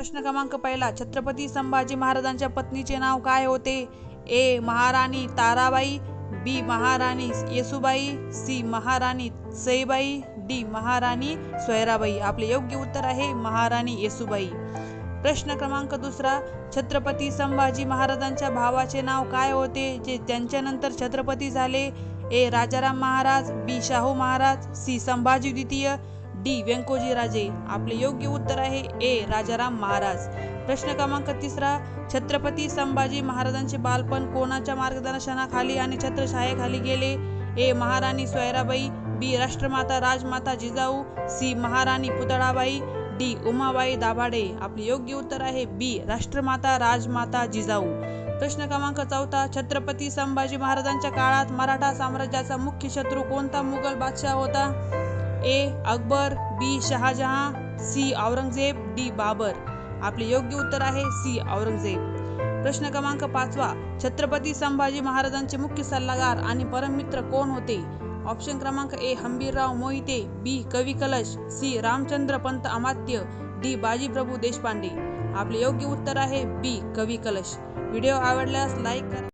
प्रश्न क्रमांक पहिला, छत्रपती संभाजी महाराजांच्या पत्नीचे नाव काय होते? ए महाराणी ताराबाई, बी महाराणी येसूबाई, सी महाराणी सईबाई, डी महाराणी सोयराबाई. आपले योग्य उत्तर आहे महाराणी येसूबाई. प्रश्न क्रमांक दुसरा, छत्रपती संभाजी महाराजांच्या भावाचे नाव काय होते जे त्यांच्यानंतर छत्रपती झाले? ए राजाराम महाराज, बी शाहू महाराज, सी संभाजी द्वितीय, डी व्यंकोजी राजे. आपले योग्य उत्तर आहे ए राजाराम महाराज. प्रश्न क्रमांक तिसरा, छत्रपती संभाजी महाराजांचे बालपण कोणाच्या मार्गदर्शनाखाली आणि छत्रछायेखाली गेले? ए महाराणी सोयराबाई, बी राष्ट्रमाता राजमाता जिजाऊ, सी महाराणी पुतळाबाई, डी उमाबाई दाभाडे. आपले योग्य उत्तर आहे बी राष्ट्रमाता राजमाता जिजाऊ. प्रश्न क्रमांक चौथा, छत्रपती संभाजी महाराजांच्या काळात मराठा साम्राज्याचा मुख्य शत्रू कोणता मुघल बादशाह होता? ए अकबर, बी शहाजहां, सी औरंगजेब, डी बाबर. आपले योग्य उत्तर आहे सी औरंगजेब. प्रश्न क्रमांक पाचवा, छत्रपती संभाजी महाराजांचे मुख्य सल्लागार आणि परममित्र कोण होते? ऑप्शन क्रमांक ए हंबीरराव मोहिते, बी कवी कलश, सी रामचंद्र पंत अमात्य, डी बाजीप्रभू देशपांडे. आपले योग्य उत्तर आहे बी कवी कलश. व्हिडिओ आवडल्यास लाईक करा.